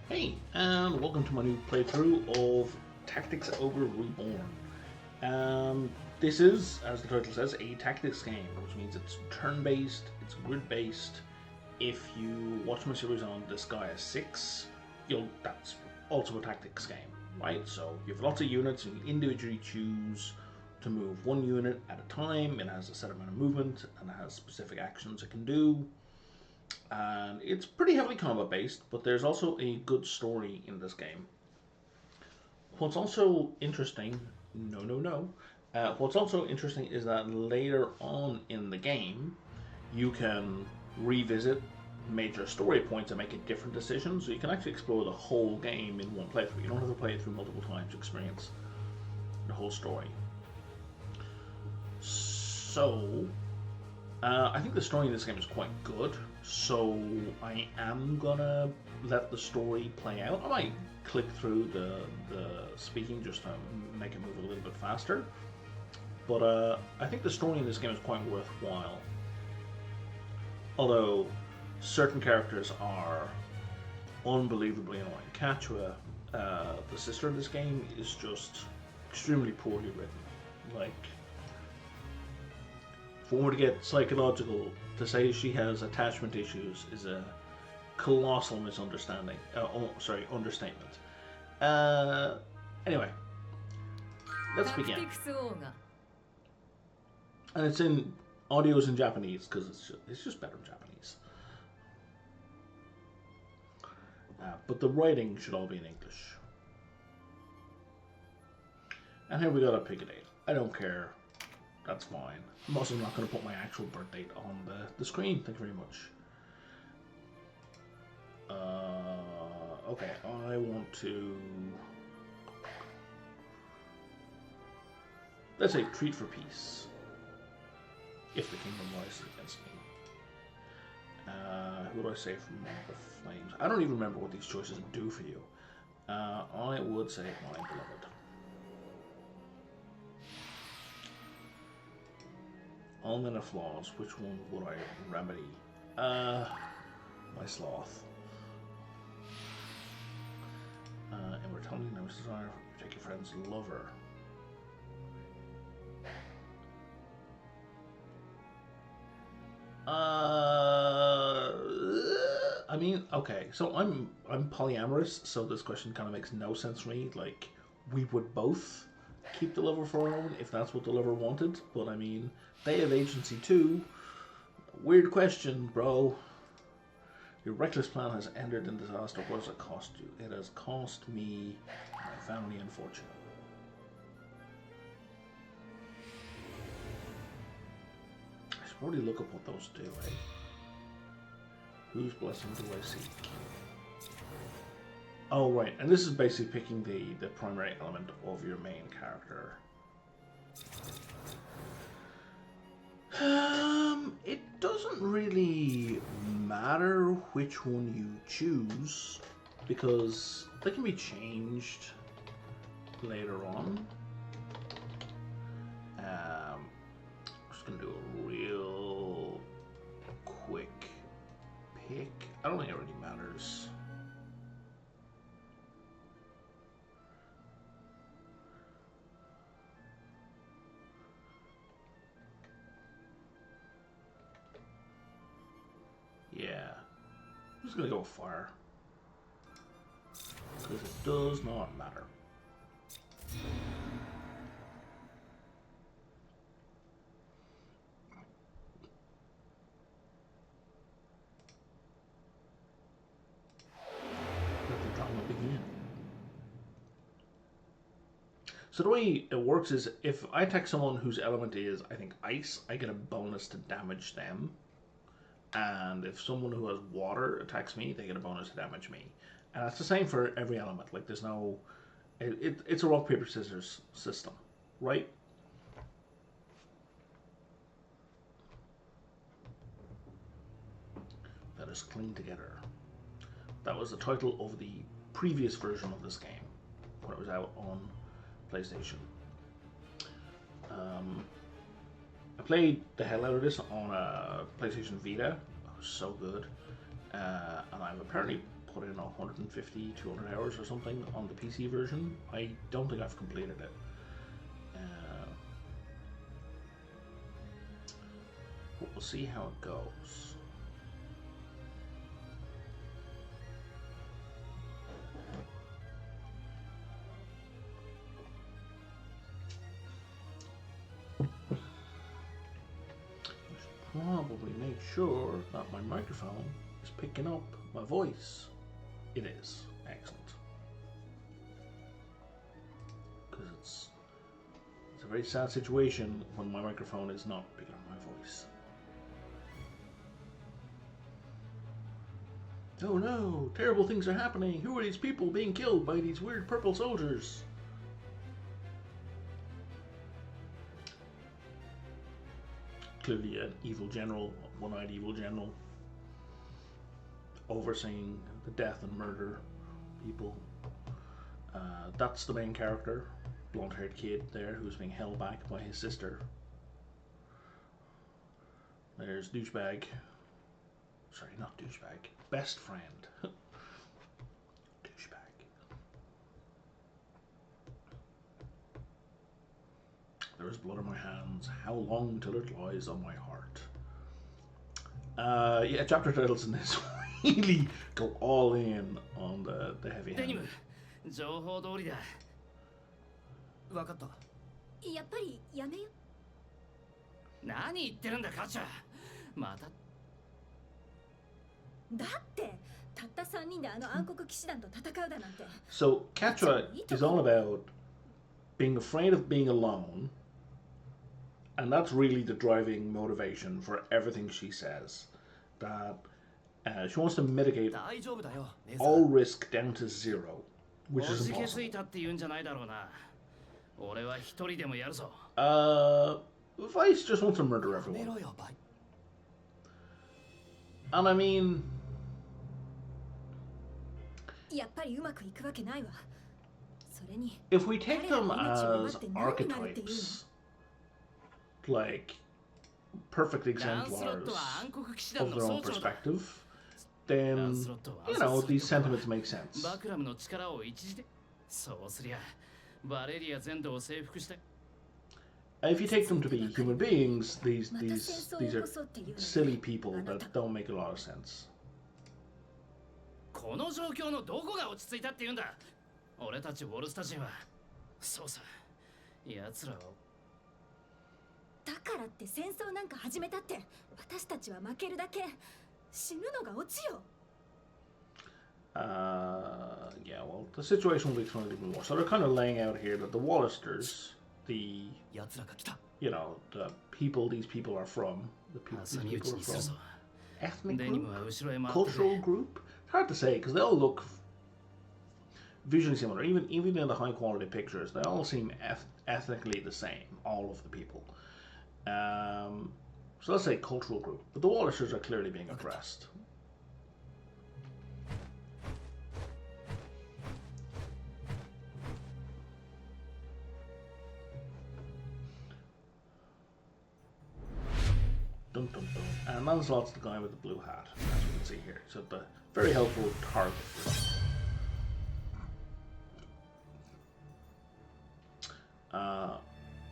Hey, and welcome to my new playthrough of Tactics Ogre Reborn. This is, as the title says, a tactics game, which means it's turn-based, it's grid-based. If you watch my series on Disgaea 6, that's also a tactics game, right? So you have lots of units, and you individually choose to move one unit at a time. It has a set amount of movement, and it has specific actions it can do. And it's pretty heavily combat based, but there's also a good story in this game. What's also interesting, what's also interesting is that later on in the game, you can revisit major story points and make a different decision. So you can actually explore the whole game in one playthrough. You don't have to play it through multiple times to experience the whole story. So, I think the story in this game is quite good, so I am gonna let the story play out. I might click through the speaking just to make it move a little bit faster, but I think the story in this game is quite worthwhile. Although certain characters are unbelievably annoying. Kachua, the sister in this game, is just extremely poorly written. Like, for her to get psychological, to say she has attachment issues is a colossal misunderstanding. Understatement. Anyway, let's begin. And it's in audio's in Japanese because it's just better in Japanese. But the writing should all be in English. And here we got a pick a date. I don't care. That's fine. I'm also not going to put my actual birth date on the screen. Thank you very much. Okay, I want to... Let's say treat for peace. If the kingdom rises against me. Who do I say from the flames? I don't even remember what these choices do for you. I would say my beloved. All men of flaws, which one would I remedy? My sloth. And we're telling you now, desire to take your friend's lover. I mean, okay, so I'm polyamorous, so this question kind of makes no sense for me. Like, we would both keep the lover for our own if that's what the lover wanted, but I mean, they have agency too. Weird question, bro. Your reckless plan has ended in disaster. What does it cost you? It has cost me my family and fortune. I should probably look up what those do, eh? Whose blessing do I seek? Oh, right, and this is basically picking the primary element of your main character. It doesn't really matter which one you choose, because they can be changed later on. I'm just gonna do a real quick pick. I don't think it really matters. Yeah, I'm just gonna go with fire, because it does not matter. Let the drama begin. So the way it works is, if I attack someone whose element is, I think, ice, I get a bonus to damage them. And if someone who has water attacks me, they get a bonus to damage me. And that's the same for every element. Like, there's no... It's a rock, paper, scissors system, right? Let us cling together. That was the title of the previous version of this game, when it was out on PlayStation. I played the hell out of this on a PlayStation Vita. It was so good. And I've apparently put in 150, 200 hours or something on the PC version. I don't think I've completed it. But we'll see how it goes. Probably make sure that my microphone is picking up my voice. It is. Excellent. Because it's a very sad situation when my microphone is not picking up my voice. Oh no! Terrible things are happening! Who are these people being killed by these weird purple soldiers? Clearly an evil general, one-eyed evil general, overseeing the death and murder people. That's the main character, blonde-haired kid there who's being held back by his sister. There's douchebag. Sorry, not douchebag. Best friend. Douchebag. There is blood on my hands. How long till it lies on my heart? Yeah, chapter titles in this really go all in on the heavy handed. 情報通りだ。分かった。やっぱりやめよ。何言ってるんだカチャ。また。だってたった3人であの暗黒騎士団と戦うだなんて。So Katra is all about being afraid of being alone, and that's really the driving motivation for everything she says. That she wants to mitigate all risk down to zero, which is impossible. Vice just wants to murder everyone. And I mean, if we take them as archetypes, like perfect exemplars of their own perspective, then, you know, these sentiments make sense. If you take them to be human beings, these are silly people that don't make a lot of sense. この状況のどこが落ち着いたって言うんだ。俺たちウォルスタ人はそうさ、奴らをだからって戦争なんか始めたって私たちは負けるだけ。死ぬのがオチよ。Yeah, well, the situation will be explained a little more. So they're kind of laying out here that the Wallisters, the, you know, the people these people are from, the people these people are from, ethnic group, cultural group. It's hard to say because they all look visually similar. Even in the high quality pictures, they all seem ethnically the same. All of the people. So let's say cultural group, but the Wallisters are clearly being oppressed. Dun, dun, dun. And Lancelot's the guy with the blue hat, as we can see here. So the very helpful target.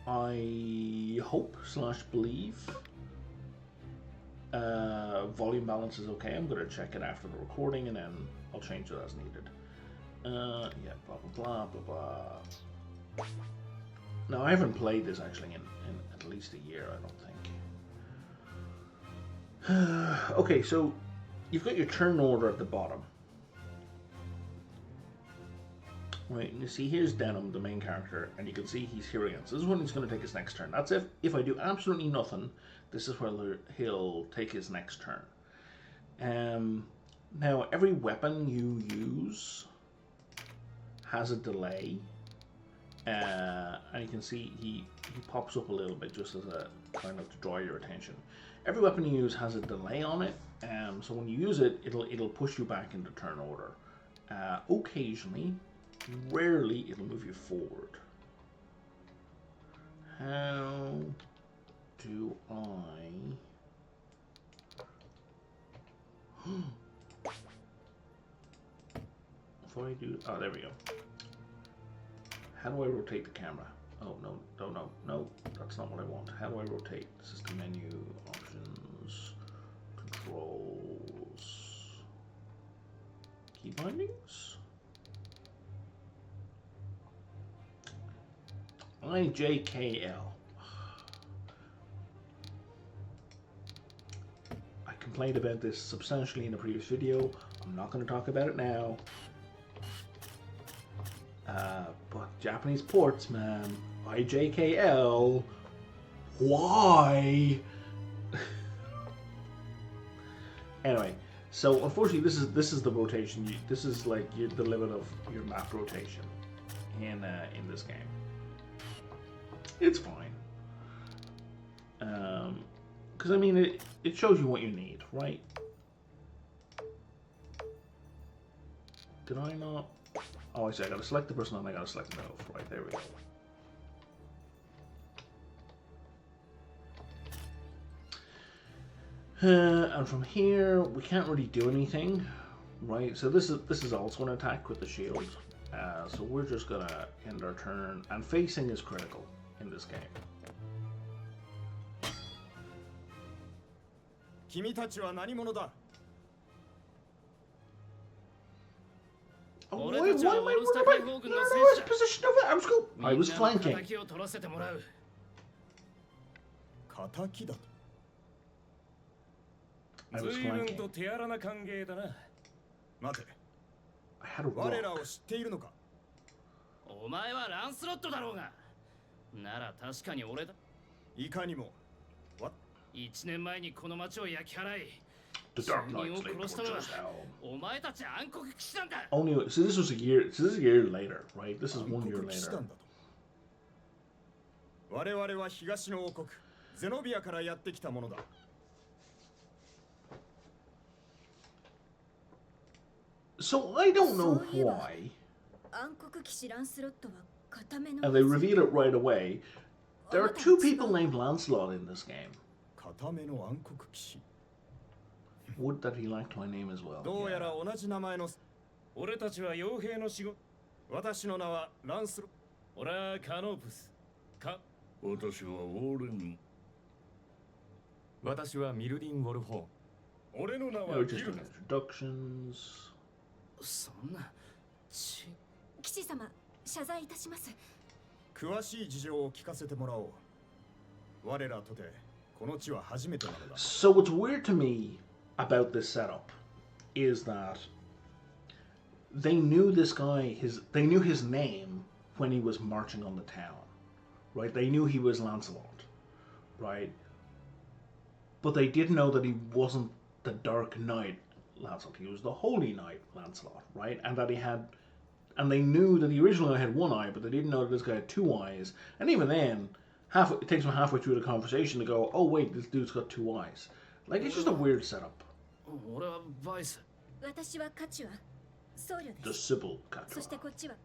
I hope / believe volume balance is okay. I'm going to check it after the recording and then I'll change it as needed. Yeah, blah blah blah blah blah. No, I haven't played this actually in at least a year, I don't think. Okay, so you've got your turn order at the bottom. Right, you see here's Denham, the main character, and you can see he's here again. So this is when he's going to take his next turn. That's if I do absolutely nothing, this is where he'll take his next turn. Now, every weapon you use has a delay. And you can see he pops up a little bit just as a kind of to draw your attention. Every weapon you use has a delay on it, so when you use it, it'll push you back into turn order. Occasionally, rarely, it'll move you forward. How do I? if I do... Oh, there we go. How do I rotate the camera? Oh, no, no, that's not what I want. How do I rotate? System menu, options, controls, key bindings? IJKL. I complained about this substantially in a previous video. I'm not going to talk about it now. But Japanese ports, man. IJKL. Why? Anyway, so unfortunately, this is the rotation. This is like the limit of your map rotation in this game. It's fine. Because I mean, it shows you what you need, right? Did I not? Oh, I see. I gotta select the person and I gotta select the move. Right, there we go. And from here, we can't really do anything, right? So this is also an attack with the shield. So we're just gonna end our turn, and facing is critical in this game. Oh, why am I worried about? No, I was positioned over. I was cool. I was flanking. I was flanking. I had a rock. お前はランスロットだろうが。なら確かに俺だ。いかにも。1年前にこの町を焼き払い。 The Dark Knights laid towards us now. お前たち暗黒騎士団だ。 Only so this was a year. So this is a year later, right? This is 1 year later. 我々は東の王国ゼノビアからやってきたものだ。 So I don't know why. 暗黒騎士ランスロットは固めの And they reveal it right away. There are 2 people named Lancelot in this game. 固めの暗黒騎士。 Would that he liked my name as well. どうやら同じ名前の俺たちは傭兵の仕事。私の名はランスロ。俺はカノープス。私はウォーレン。私はミルリン・ウォルフォー。俺の名は Just doing introductions. そんな。騎士様、謝罪いたします。詳しい事情を聞かせてもらおう。我らとてこの地は初めてなのだ。 So what's weird to me about this setup is that they knew this guy, they knew his name when he was marching on the town, right? They knew he was Lancelot, right? But they didn't know that he wasn't the Dark Knight Lancelot. He was the Holy Knight Lancelot, right? And that he had, and they knew that the original guy had 1 eye, but they didn't know that this guy had 2 eyes. And even then, it takes them halfway through the conversation to go, oh wait, this dude's got 2 eyes. Like, it's just a weird setup. 俺はバイス。私はカチュア、僧侶 The です。 Sybil そして Katua. こっちは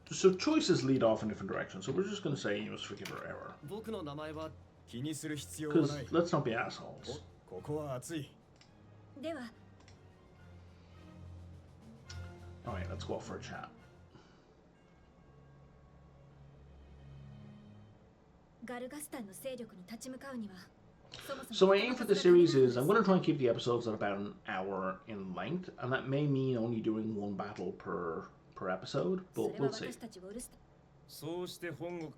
So choices lead off in different directions. So we're just going to say you must forgive her error. 僕の名前は気にする必要は Because ない。 let's not be assholes. ここは暑い。では Alright, let's go off for a chat. ガルガスタンの勢力に立ち向かうには So my aim for this series is I'm going to try and keep the episodes at about an hour in length, and that may mean only doing 1 battle per episode, but we'll see. そうして本国。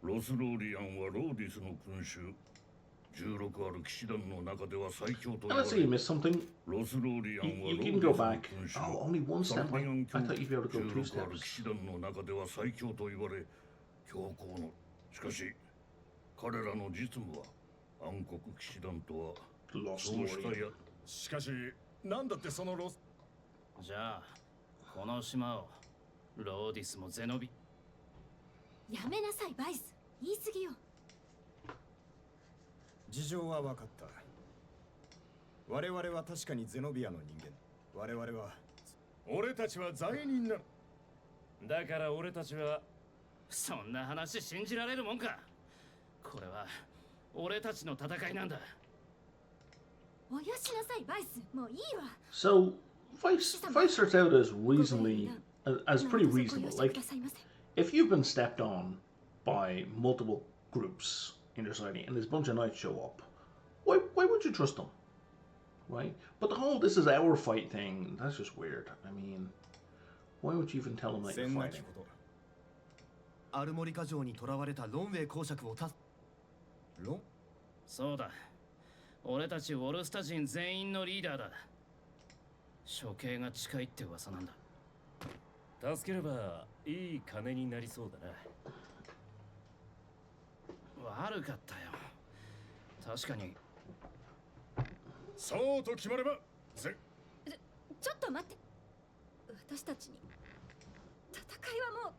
ロスローリアンはローディスの君主。16ある騎士団の中では最強と And 言わ let's れ say you missed something. ロスローリアンは You ローデ can ィ go スの back. 君主。 Oh, only 1 step. I thought you'd be able to go 2 16ある騎 steps. 士団の中では最強と言われ強行の。しかし彼らの実務は暗黒騎士団とは Lost そうした Glory. や。しかしなんだってそのロス。じゃあこの島をローディスもゼノビ。やめなさいバイス、言い過ぎよ。事情は分かった。我々は確かにゼノビアの人間。我々は俺たちは罪人なの。だから俺たちはそんな話信じられるもんか。これは俺たちの戦いなんだ。おやしなさいバイス、もういいわ。 So, Vice starts out as reasonably, as pretty reasonable. Like, if you've been stepped on by multiple groups in your society and there's a bunch of knights show up, why would you trust them? Right? But the whole this is our fight thing, that's just weird. I mean, why would you even tell them that you're fighting? アルモリカ城に囚われたロンウェイ公爵をロン？そうだ。俺たちウォルスタ人全員のリーダーだ。処刑が近いって噂なんだ。助ければいい金になりそうだな。悪かったよ。確かに。そうと決まればちょっと待って。私たちに戦いはもう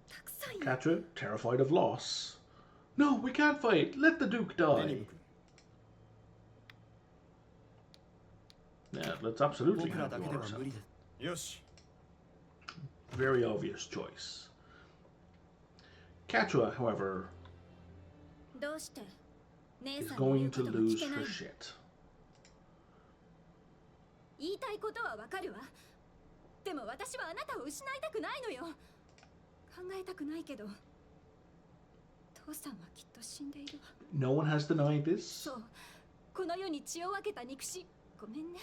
たくさんいる。 Catra, terrified of loss. No, we can't fight. Let the Duke die. Yeah, let's absolutely have you on our side. よし。 Very obvious choice. Catra, however, どうして姉 is さんの言 going うこ to とも聞 lose けない her shit. 言いたいことはわかるわ。でも私はあなたを失いたくないのよ。考えたくないけど父さんはきっと死んでいるわ。 No one has denied this. そう、この世に血を分けた肉親、ごめんね。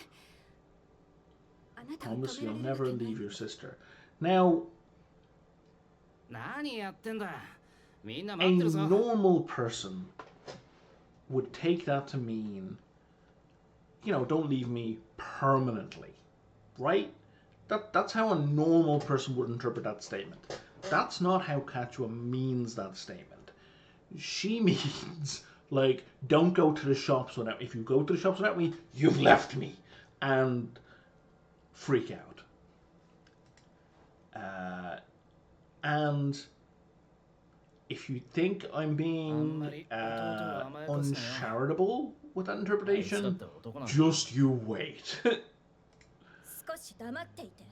あなたを Promise 止め you'll られ never るわけない leave your sister. Now, 何やってんだ。みんな a 待ってるぞ。 normal person would take that to mean, you know, don't leave me permanently, right? That's how a normal person would interpret that statement. That's not how Catra means that statement. She means, like, don't go to the shops without me. If you go to the shops without me, you've left me. And freak out. And if you think I'm being uncharitable with that interpretation, just you wait. 少し黙っていて。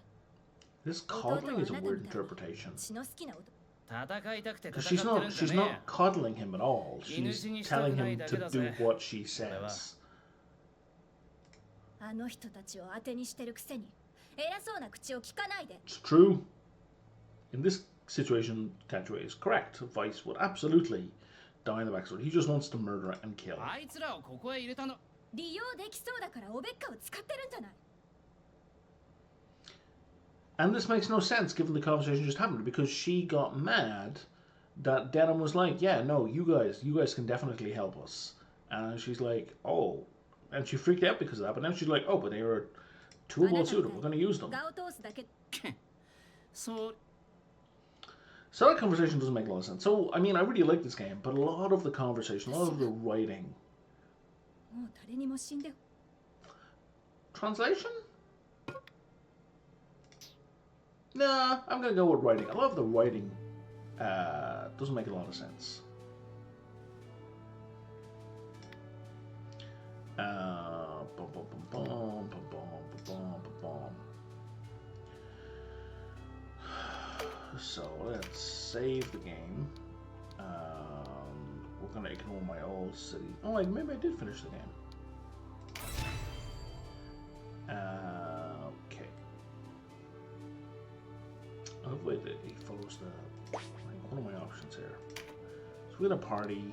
This coddling is a weird interpretation. 血の好きな男。戦いたくて Because 戦ってるんじゃ she's ねえ not coddling him at all. She's telling him to do what she それは says. あの人たちを当てにしてるくせに偉そうな口を聞かないで。 It's true. In this situation, Catra is correct. Vice would absolutely die in the backstory. He just wants to murder and kill. あいつらをここへ入れたの。利用できそうだからおべっかを使ってるんじゃない。 And this makes no sense given the conversation just happened because she got mad that Denham was like, yeah, no, you guys can definitely help us. And she's like, oh. And she freaked out because of that, but now she's like, oh, but they were too well suited. We're going to use them. ガを通すだけ。そう。 So that conversation doesn't make a lot of sense. So, I mean, I really like this game, but a lot of the conversation, a lot of the writing... もう誰にも死んで。 Translation? Nah, I'm going to go with writing. A lot of the writing doesn't make a lot of sense. Bum, bum, bum, bum, bum, bum, bum, bum, bum. So let's save the game. We're gonna ignore my old city. Oh, like maybe I did finish the game. Okay. Oh wait, it follows the. Like, what are my options here? So we got a party.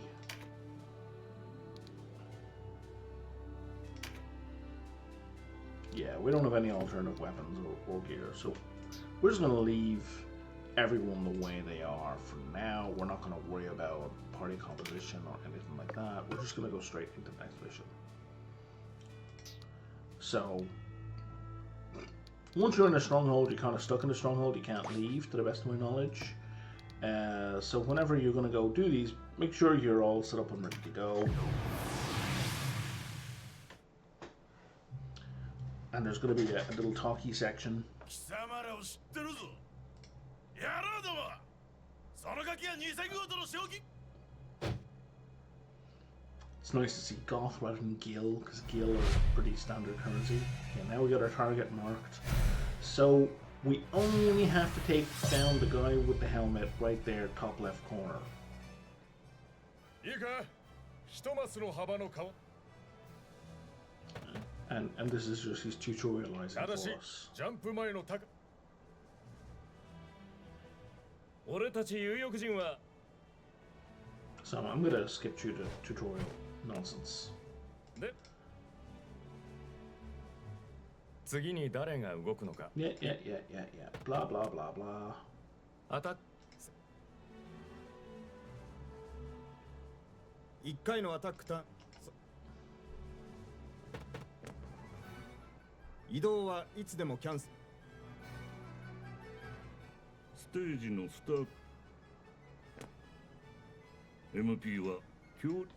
Yeah, we don't have any alternative weapons or gear, so we're just gonna leave everyone the way they are for now. We're not gonna worry about party composition or anything like that. We're just gonna go straight into the next mission. So once you're in a stronghold, you're kind of stuck in a stronghold. You can't leave, to the best of my knowledge. So whenever you're gonna go do these, make sure you're all set up and ready to go. And there's going to be a little talky section. It's nice to see Goth rather than Gil, because Gil are pretty standard currency. Okay, now we got our target marked. So we only have to take down the guy with the helmet right there, top left corner. And this is just he's tutorializing ただ for し us. ジャンプ前の高俺たち有力人は So I'm gonna skip through the tutorial nonsense. で次に誰が動くのか Yeah. Blah blah blah blah. アタック1回のアタックターン移動はいつでもキャンセルステージのスタート MP は協力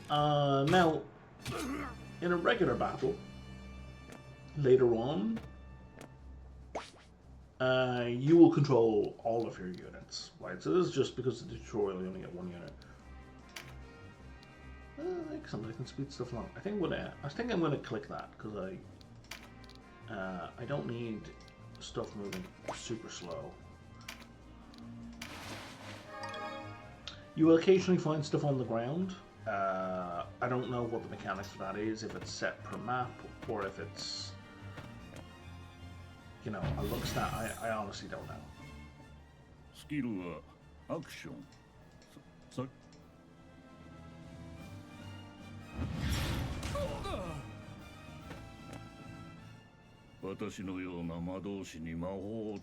Now, in a regular battle, later on, you will control all of your units, right? So this is just because of the tutorial, you only get one unit. Excellent, I can speed stuff along. I think I'm gonna click that because I don't need stuff moving super slow. You will occasionally find stuff on the ground. I don't know what the mechanics for that is, if it's set per map or if it's, you know, a look stat. I honestly don't know. スキルはアクションさ私のような魔導士に魔法を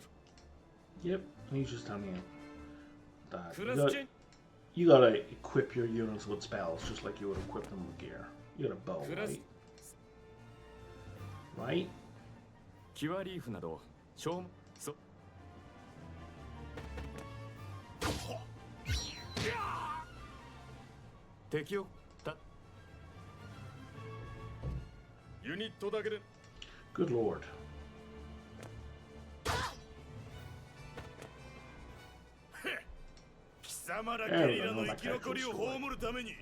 Yep, he's just telling you that Christian. you gotta equip your units with spells just like you would equip them with gear. You got a bow, right? Right? キュアリーフなど消そ敵をたユニットだけで Good lord. 貴様らゲリラの生き残りを葬るために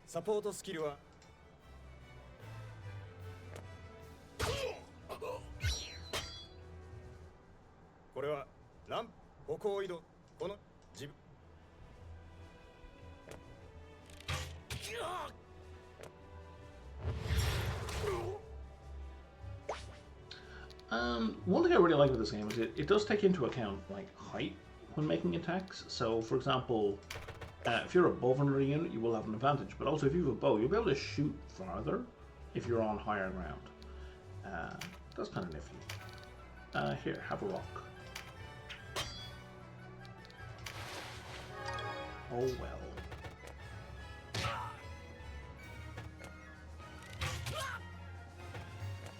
サポートスキルはこれはラン歩行移動この自分 One thing I really like with this game is it does take into account like height when making attacks. So, for example, if you're above another unit, you will have an advantage. But also, if you have a bow, you'll be able to shoot farther if you're on higher ground. That's kind of nifty. Here, have a rock. Oh well.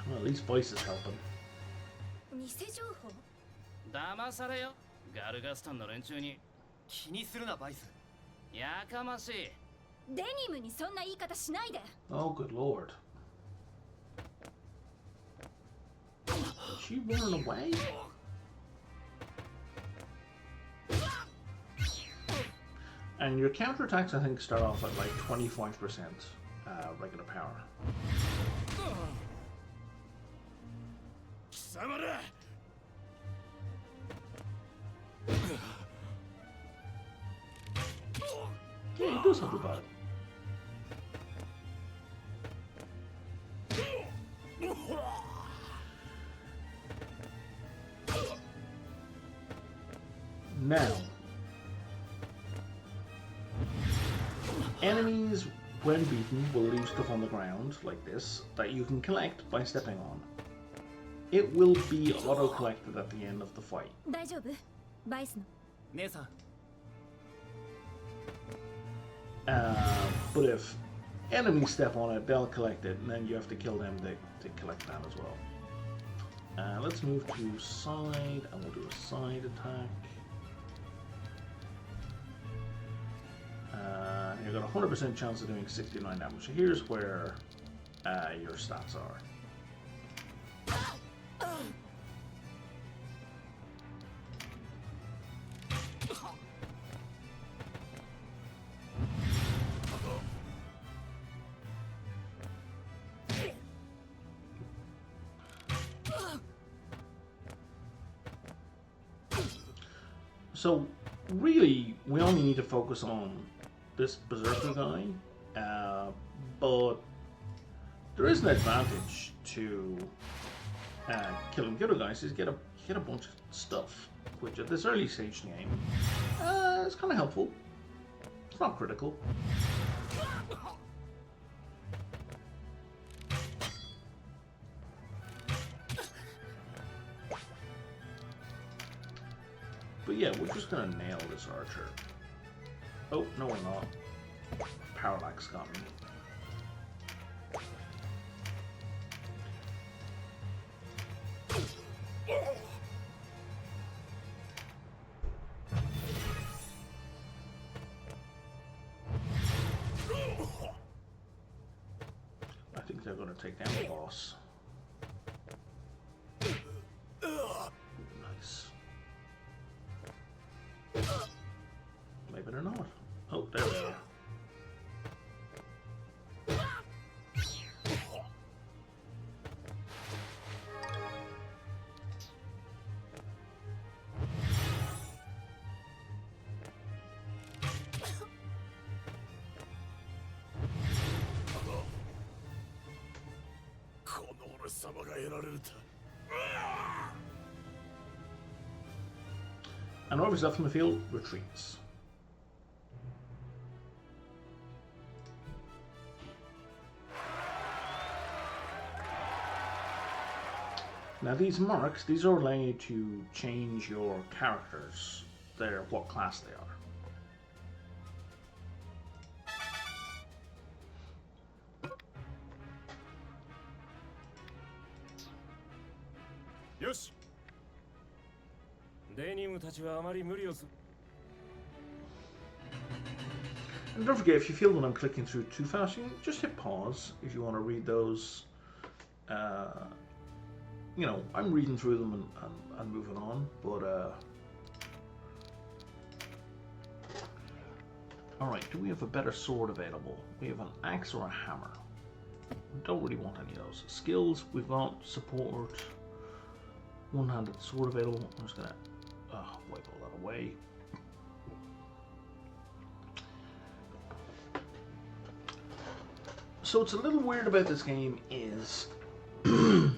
Well, at least voice is helping. 偽情報騙されよガルガスタンの連中に気にするなバイス。やかましいデニムにそんな言い方しないで Oh, good lord. Is she running away? And your counterattacks, I think, start off at like 25% regular power. 貴様ら Yeah, he does have the bad. Now, enemies, when beaten, will leave stuff on the ground, like this, that you can collect by stepping on. It will be auto-collected at the end of the fight. 大丈夫バイスの姉さん、 But if enemies step on it, they'll collect it, and then you have to kill them to collect that as well. Let's move to side, and we'll do a side attack. You've got a 100% chance of doing 69 damage. So here's where your stats are. So really, we only need to focus on this berserker guy, but there is an advantage to killing the other guys. Is get a bunch of stuff, which at this early stage in the game is kind of helpful. It's not critical. But yeah, we're just gonna nail this archer. Oh, no we're not. Parallax got me. I think they're gonna take down the boss. Nice. Maybe they're not. Oh, there they are. And whoever's left on the field retreats. Now these marks, these are allowing you to change your characters, what class they are. Yoshi. And don't forget, if you feel that I'm clicking through too fast, you can just hit pause if you want to read those. You know, I'm reading through them and moving on, but alright, do we have a better sword available? We have an axe or a hammer. We don't really want any of those. Skills, we've got support, one-handed sword available. I'm just gonna wipe all that away. So what's a little weird about this game is you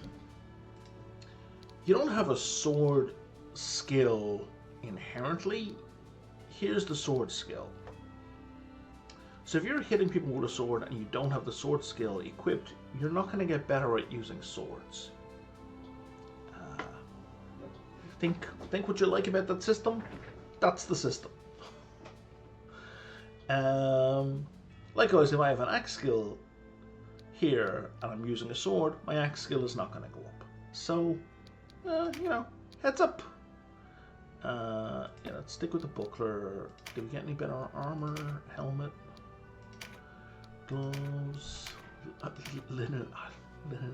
don't have a sword skill inherently. Here's the sword skill. So if you're hitting people with a sword and you don't have the sword skill equipped, you're not going to get better at using swords. Think what you like about that system. That's the system. Likewise, if I have an axe skill here and I'm using a sword, my axe skill is not going to go up. So, you know, heads up. Yeah, let's stick with the buckler. Did we get any better armor? Helmet, gloves, linen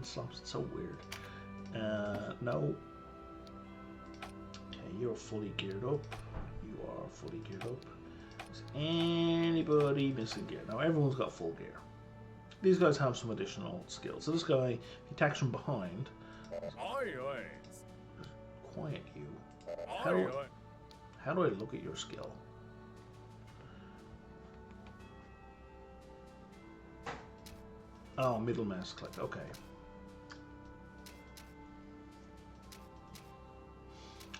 slumps. It's so weird. No. Okay, you're fully geared up. You are fully geared up. Is anybody missing gear? Now everyone's got full gear. These guys have some additional skills. So this guy, if he attacks from behind, quiet you. How do I look at your skill? Oh, middle mouse click. Okay.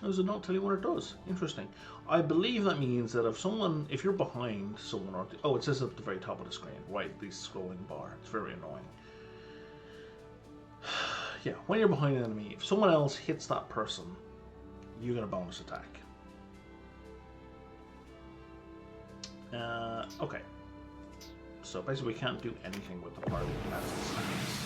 Does it not tell you what it does? Interesting. I believe that means that if you're behind someone, or it says at the very top of the screen, right, the scrolling bar. It's very annoying. Yeah, when you're behind an enemy, if someone else hits that person, you get a bonus attack. Okay. So basically, we can't do anything with the party. That's the science.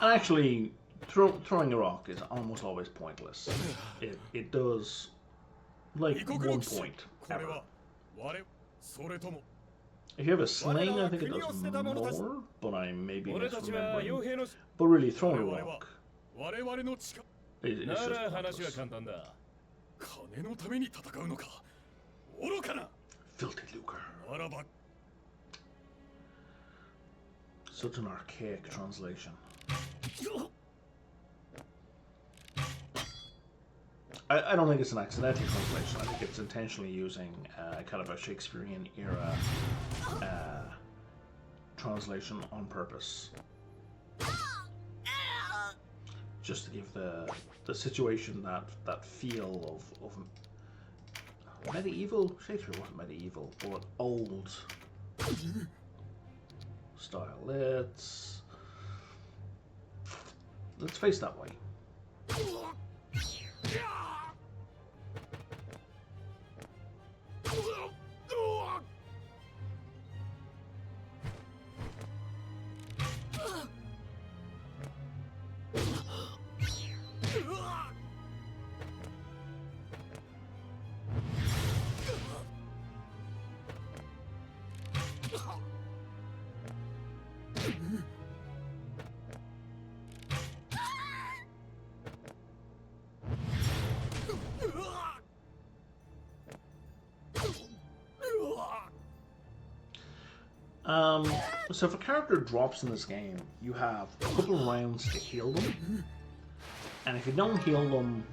And actually, throwing a rock is almost always pointless. It does like 1 point. これは我それとも If you have a sling, I think it does more, but I may be 俺たちは傭 misremembering. 兵の But really, throwing a 我々は rock 我々の力 is な just ら話は pointless. 簡単だ金のために戦うのか愚かな Filthy lucre. ならば Such an archaic translation. I don't think it's an accidental translation. I think it's intentionally using kind of a Shakespearean era translation on purpose. Just to give the situation that feel of medieval. Shakespeare wasn't medieval, but old style. Let's face that way. So if a character drops in this game, you have a couple of rounds to heal them, and if you don't heal them,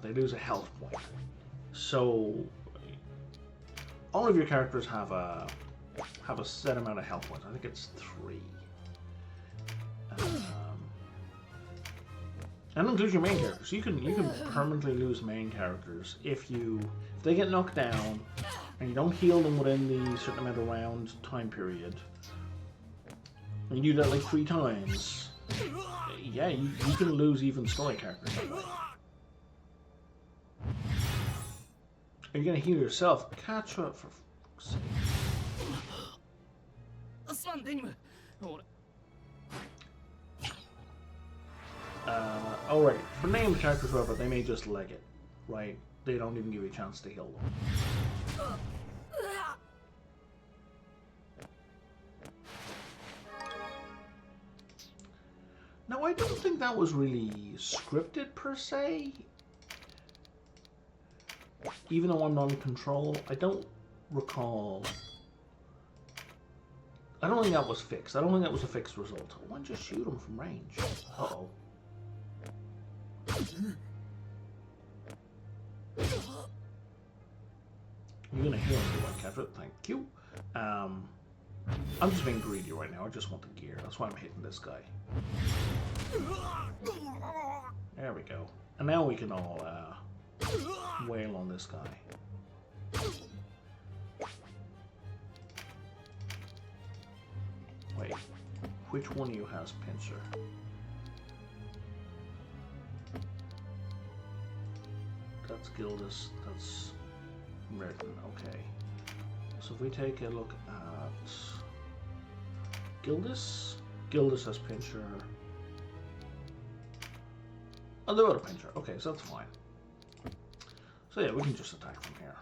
they lose a health point. So all of your characters have a set amount of health points. I think it's 3. And includes your main characters. You can permanently lose main characters if they get knocked down and you don't heal them within the certain amount of round time period. And you do that like 3 times. Yeah, you can lose even story characters that way. Are you gonna heal yourself? Catch up for fuck's sake. すまんデニム俺 Alright, for named characters, however, they may just leg it, right? They don't even give you a chance to heal them. Now, I don't think that was really scripted per se. Even though I'm not in control, I don't recall. I don't think that was fixed. I don't think that was a fixed result. Why don't you shoot him from range? Uh-oh. You're gonna heal me, one Kevin. Thank you. I'm just being greedy right now. I just want the gear. That's why I'm hitting this guy. There we go. And now we can all wail on this guy. Wait, which one of you has pincer? That's Gildas, that's Redden, okay. So if we take a look at Gildas, Gildas has pincer. Oh, they're out of pincer, okay, so that's fine. So yeah, we can just attack from here.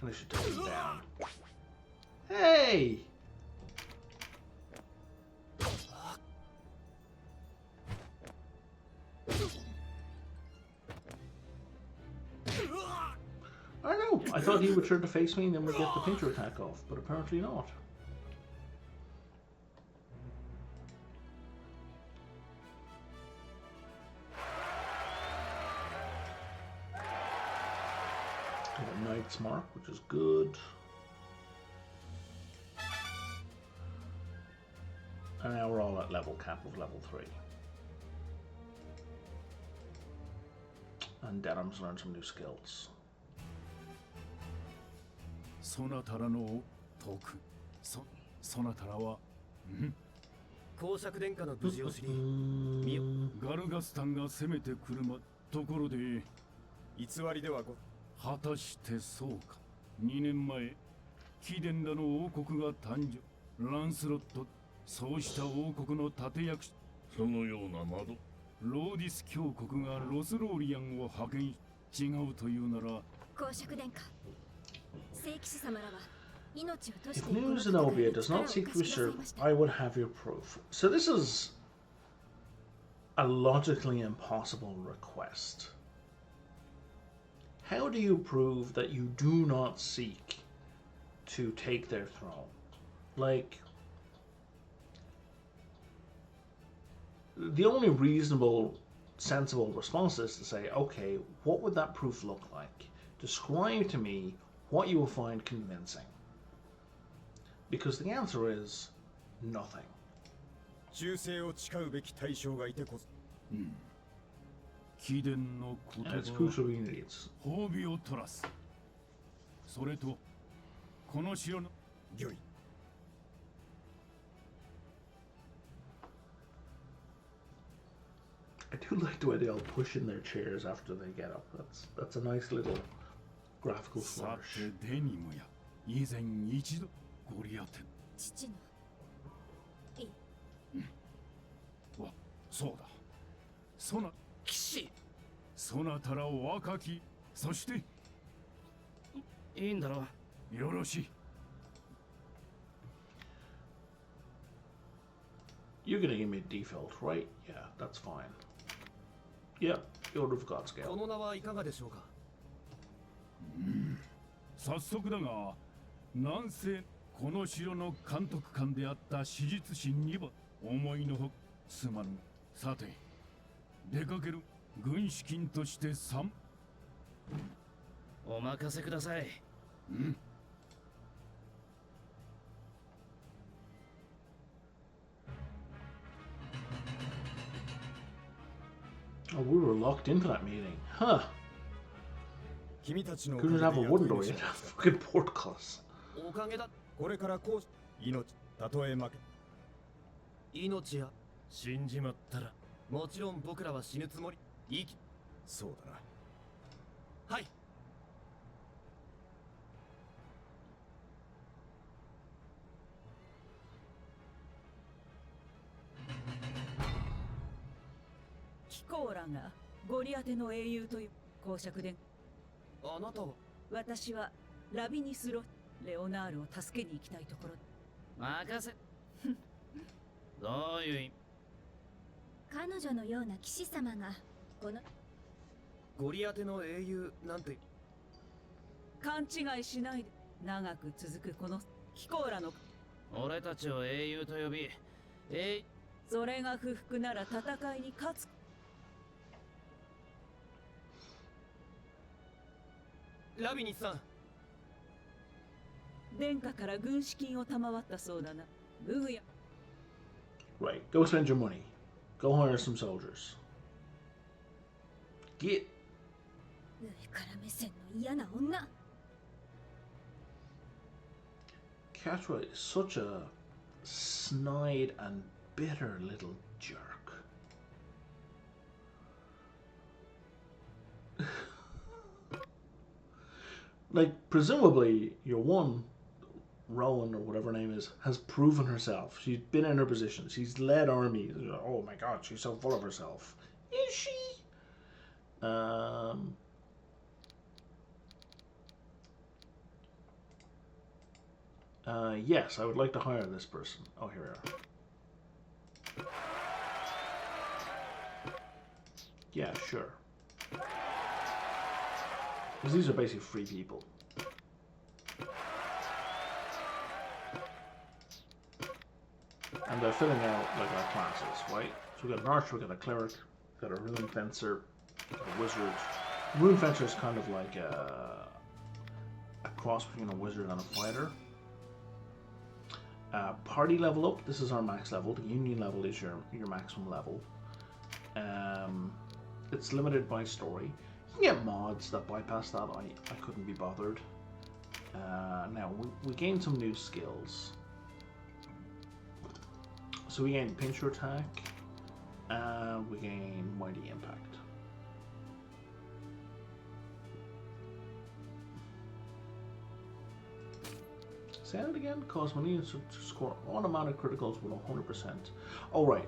And this should take him down. Hey! I know. I thought he would turn to face me and then we'd get the pincher attack off, but apparently not. Got a Knight's Mark, which is good. And now we're all at level cap of level 3. And Denham's learned some new skills. そなたらの徳そなたらは公爵殿下の無事を知り見よガルガスタンが攻めてくるところで偽りではご果たしてそうか2年前貴殿らの王国が誕生ランスロットそうした王国の立役者、そのような窓、ローディス教国がロスローリアンを派遣し、違うというなら、公爵殿下、聖騎士様らは命を閉じ If ているこ New の戦い Zenobia に does 力を not 貸 seek し to ください usurp, ました I would have your proof. So this is a logically impossible request. How do you prove that you do not seek to take their throne? Like, the only reasonable, sensible response is to say, okay, what would that proof look like? Describe to me what you will find convincing. Because the answer is nothing. 忠誠を誓うべき対象がいてこそ。貴殿の言 And it's 葉 crucial ingredients. 褒美を取らす。それと、この城の御意。I do like the way they all push in their chairs after they get up. That's a nice little graphical さ flourish. てデニムや、以前一度ゴリアテ父のは、そうだ。そな、騎士そなたら若き、そしていいんだろ。よろしい。You're gonna give me a default, right? Yeah, that's fine. Yep, the Order of God こ scale. の名はいかがでしょうか。早速だが、なんせこの城の監督官であった史実師には思いのほかすまぬ。さて、出かける軍資金として3。お任せください。Oh, we were locked into that meeting. Huh. 君たちのお Couldn't かげ have で a wooden 雇 door い yet. 主が Fucking portcullis. おかげだ。これからこう命たとえ負け命や。死んじまったらもちろん僕らは死ぬつもり。生き。そうだな。はい。キコーラがゴリアテの英雄という公爵で、あなたは私はラビニスロレオナールを助けに行きたいところ。任せ。どういう意味？彼女のような騎士様がこのゴリアテの英雄なんて。勘違いしないで。長く続くこのキコーラの、俺たちを英雄と呼び、それが不服なら戦いに勝つ。ラビニスさん。殿下から軍資金を賜ったそうだな。ブグや。 Right, go spend your money. Go hire some soldiers. Get. 上から目線の嫌な女。 Catra is such a snide and bitter little jerk. Like, presumably, your one, Rowan, or whatever her name is, has proven herself. She's been in her position. She's led armies. Oh my god, she's so full of herself. Is she? Yes, I would like to hire this person. Oh, here we are. Yeah, sure. Because these are basically free people. And they're filling out like our classes, right? So we got an archer, we got a cleric, we got a rune fencer, a wizard. Rune fencer is kind of like a cross between a wizard and a fighter. Party level up, this is our max level. The union level is your maximum level. It's limited by story. You can get mods that bypass that. I couldn't be bothered. Now, we gained some new skills. So we gain pincher attack, and we gain mighty impact. Say that again. Cause minions to score automatic criticals with 100%. Alright,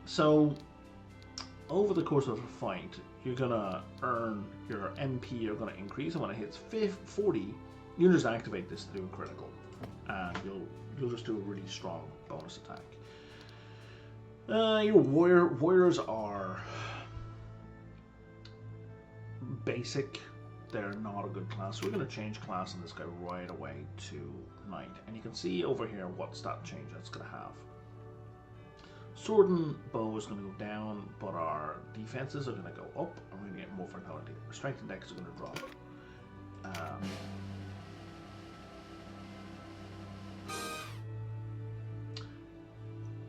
so over the course of a fight, you're gonna earn your MP, you're gonna increase, and when it hits 40, you just activate this to do a critical. And you'll just do a really strong bonus attack. Your warriors are basic. They're not a good class, so we're going to change class on this guy right away to knight. And you can see over here what stat change that's going to have. Sword and bow is going to go down, but our defenses are going to go up, and we're going to get more vitality. Our strength and dex are going to drop.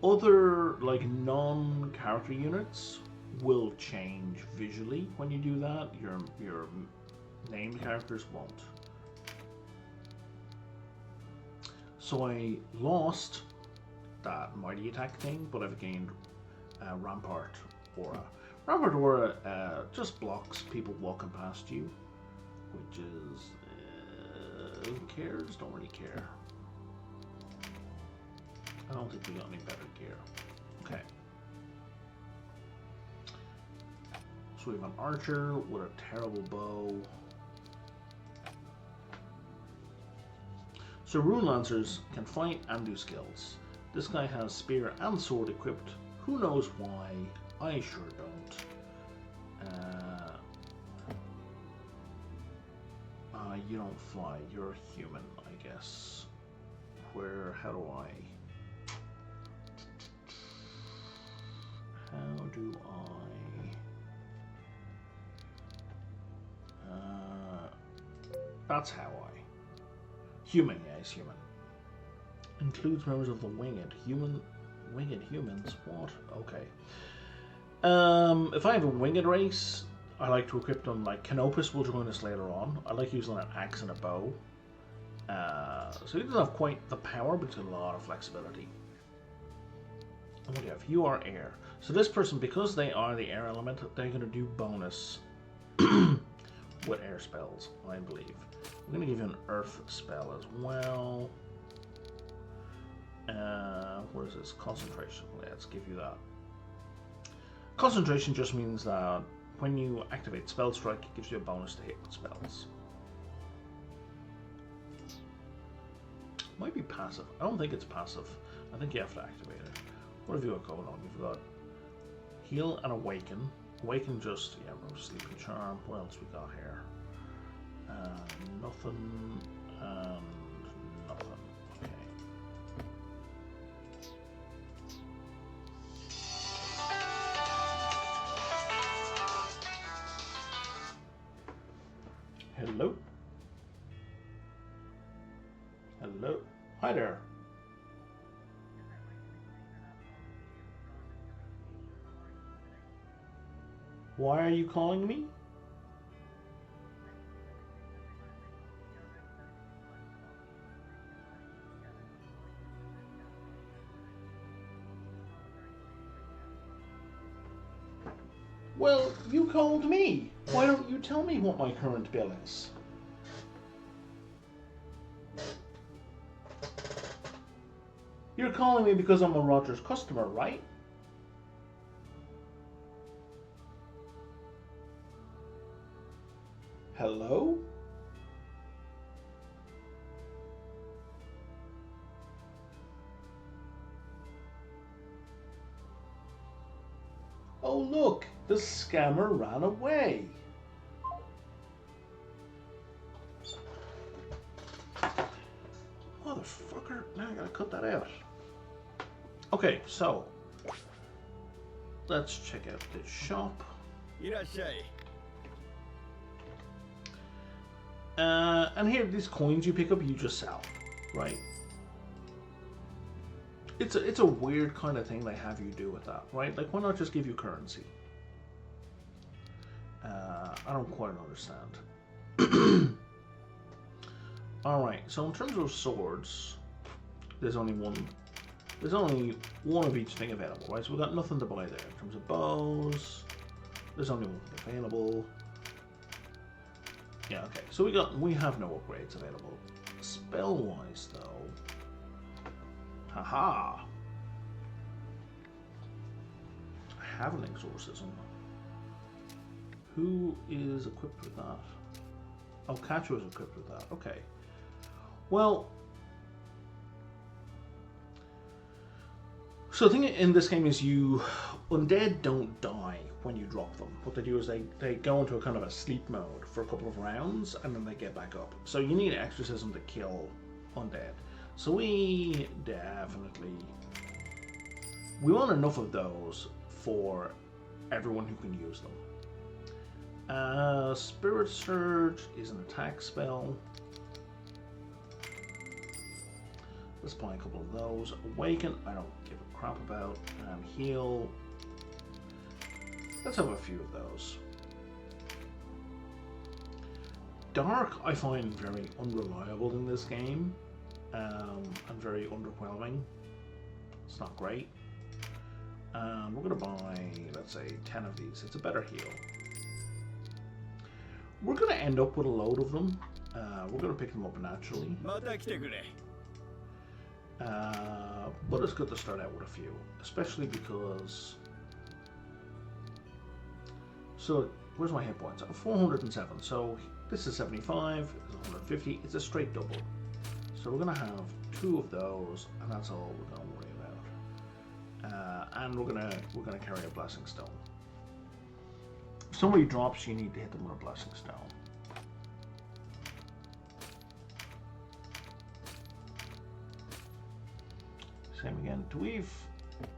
Other like non-character units will change visually when you do that. Your named characters won't. So I lost that mighty attack thing, but I've gained Rampart Aura. Rampart Aura just blocks people walking past you, which is who cares? Don't really care. I don't think we got any better gear. Okay. So we have an archer with a terrible bow. So rune lancers can fight and do skills. This guy has spear and sword equipped. Who knows why? I sure don't. You don't fly. You're a human, I guess. How do I? How do I? That's how I. Human, yeah, he's human. Includes members of the winged. Winged humans? What? Okay. If I have a winged race, I like to equip them, like Canopus will join us later on. I like using an axe and a bow. So he doesn't have quite the power, but he's got a lot of flexibility. And what do you have? You are air. So this person, because they are the air element, they're going to do bonus with air spells, I believe. I'm going to give you an earth spell as well. What is this? Concentration. Let's give you that. Concentration just means that when you activate Spell Strike, it gives you a bonus to hit with spells. Might be passive. I don't think it's passive. I think you have to activate it. What have you got going on? You've got Heal and Awaken. Awaken just, yeah, no Sleeping Charm. What else we got here? Nothing and nothing. Okay. Hello? Hello? Hi there. Why are you calling me? Well, you called me. Why don't you tell me what my current bill is? You're calling me because I'm a Rogers customer, right? Hello? Oh look, the scammer ran away. Motherfucker, now I gotta cut that out. Okay, so let's check out this shop. And here, these coins you pick up, you just sell, right? It's a weird kind of thing they have you do with that, right? Like, why not just give you currency? I don't quite understand. Alright, so in terms of swords, there's only one of each thing available, right? So we've got nothing to buy there. In terms of bows, there's only one thing available. Yeah, okay. So we have no upgrades available. Spell-wise, though... Haha! I have an exorcism. Who is equipped with that? Oh, Kacho is equipped with that. Okay. Well... So the thing in this game is undead don't die when you drop them. What they do is they go into a kind of a sleep mode for a couple of rounds and then they get back up. So you need exorcism to kill undead. So we want enough of those for everyone who can use them. Spirit Surge is an attack spell. Let's play a couple of those. Awaken, I don't give a crap about. Heal. Let's have a few of those. Dark, I find very unreliable in this game. And very underwhelming. It's not great. We're going to buy, let's say, 10 of these. It's a better heal. We're going to end up with a load of them. We're going to pick them up naturally. But it's good to start out with a few, especially because... So, where's my hit points? 407. So, this is 75, it's 150. It's a straight double. So we're going to have 2 of those, and that's all we're going to worry about. And we're going to carry a Blessing Stone. If somebody drops, you need to hit them with a Blessing Stone. Same again.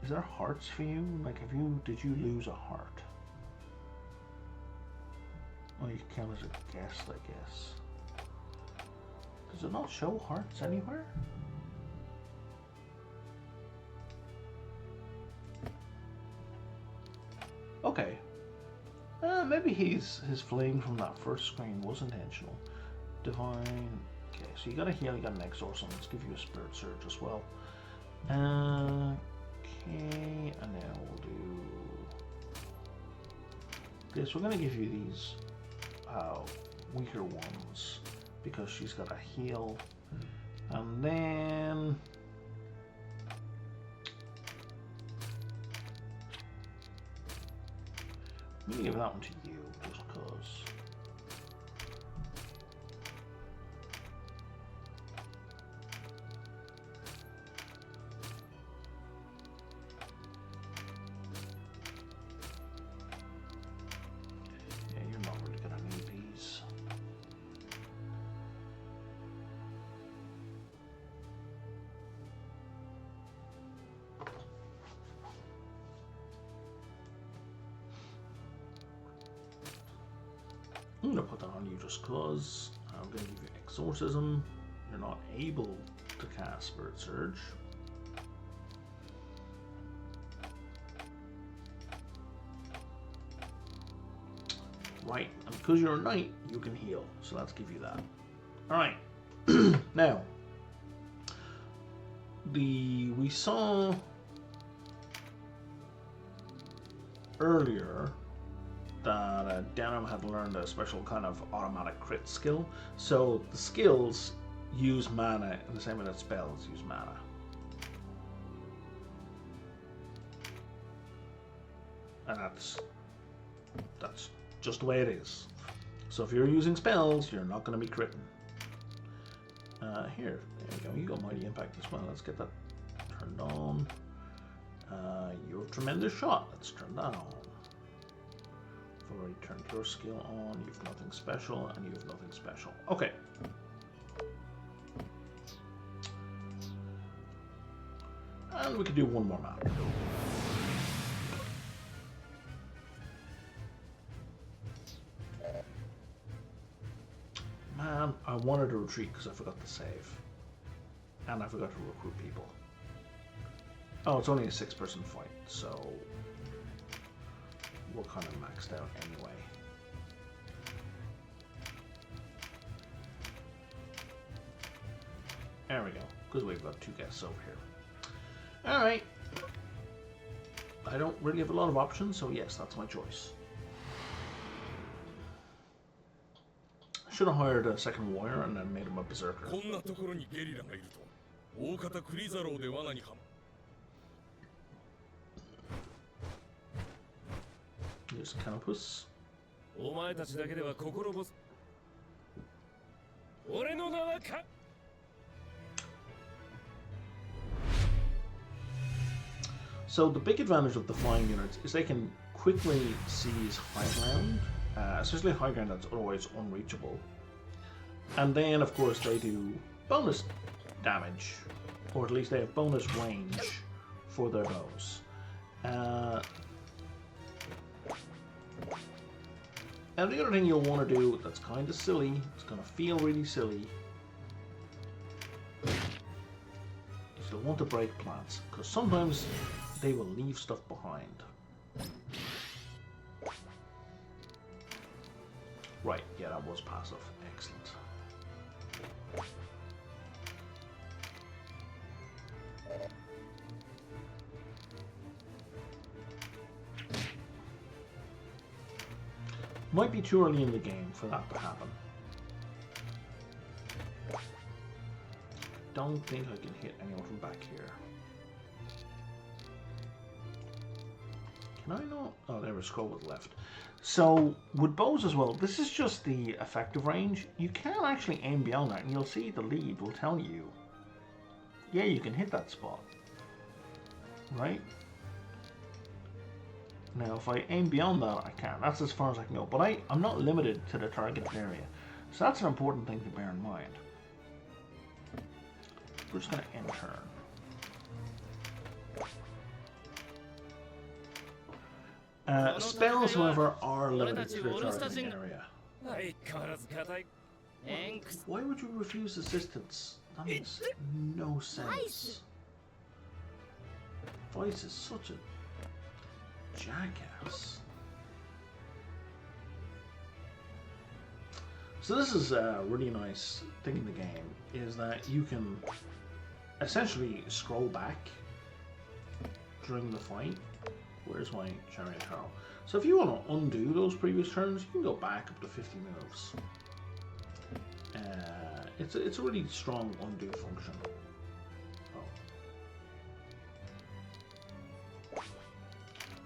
Is there hearts for you? Like, did you lose a heart? Oh, you count as a guest, I guess. Does it not show hearts anywhere? Okay. Maybe his flame from that first screen was intentional. Divine. Okay, so you got a heal, you got an exorcism. Let's give you a spirit surge as well. Okay, and now we'll do this. We're gonna give you these weaker ones because she's got a heal, and then I'm gonna give that one to you just because. I'm going to put that on you just because. I'm going to give you Exorcism. You're not able to cast Spirit Surge. Right, and because you're a knight, you can heal. So let's give you that. Alright. Now, we saw earlier that Denim had learned a special kind of automatic crit skill. So the skills use mana in the same way that spells use mana. And that's just the way it is. So if you're using spells, you're not going to be critting. Here, there you go. You got Mighty Impact as well. Let's get that turned on. You have Tremendous Shot. Let's turn that on. I've already turned your skill on. You have nothing special, and you have nothing special. Okay. And we could do one more map. Man, I wanted to retreat because I forgot to save. And I forgot to recruit people. Oh, it's only a 6-person fight, so we're kind of maxed out anyway. There we go, because we've got 2 guests over here. Alright. I don't really have a lot of options, so yes, that's my choice. should have hired a second warrior and then made him a berserker. こんなところにゲリラがいると大方クリザローで罠にはま Here's Canopus. お前たちだけでは心細俺の名はか So the big advantage of the flying units is they can quickly seize high ground, especially high ground that's otherwise unreachable. And then, of course, they do bonus damage, or at least they have bonus range for their bows. And the other thing you'll want to do that's kind of silly, it's going to feel really silly, is you'll want to break plants, because sometimes they will leave stuff behind. Right, yeah, that was passive. Excellent. Might be too early in the game for that to happen. Don't think I can hit anyone from back here. Can I not? Oh, there was scroll with left. So, with bows as well, this is just the effective range. You can actually aim beyond that, and you'll see the lead will tell you, yeah, you can hit that spot. Right? Now, if I aim beyond that, I can. That's as far as I can go. But I'm not limited to the target area. So that's an important thing to bear in mind. We're just going to end turn. Spells, however, are limited to their targeting area. Why would you refuse assistance? That makes no sense. Vice is such a jackass. So this is a really nice thing in the game, is that you can essentially scroll back during the fight. Where's my chariot hurl? So if you want to undo those previous turns, you can go back up to 50 moves. It's a really strong undo function. Oh.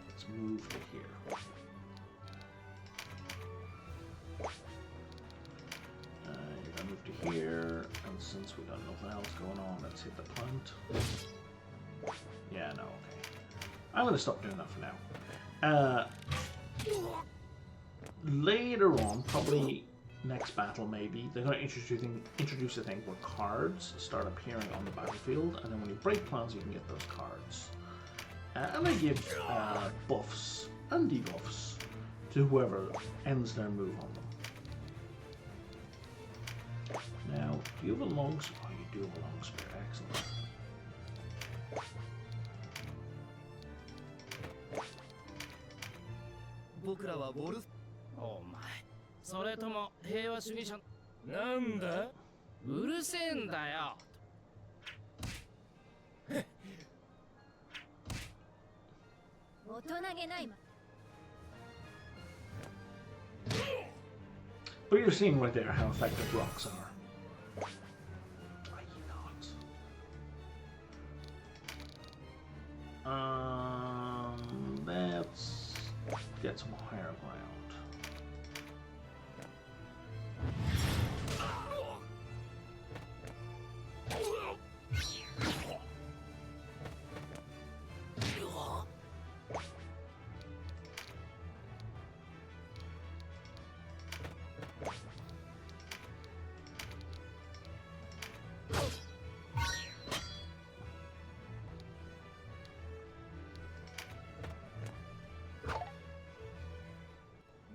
Let's move to here. You're gonna move to here, and since we got nothing else going on, let's hit the plant. Yeah, no, okay. I'm going to stop doing that for now. Later on, probably next battle maybe, they're going to introduce a thing where cards start appearing on the battlefield, and then when you break plans you can get those cards. And they give buffs and debuffs to whoever ends their move on them. Now, do you have a long spear? Oh, you do have a long spear. Excellent.お前それとも平和主義者なんだうるせえんだよ But you're seeing right there how effective rocks are. Let's get some higher ground.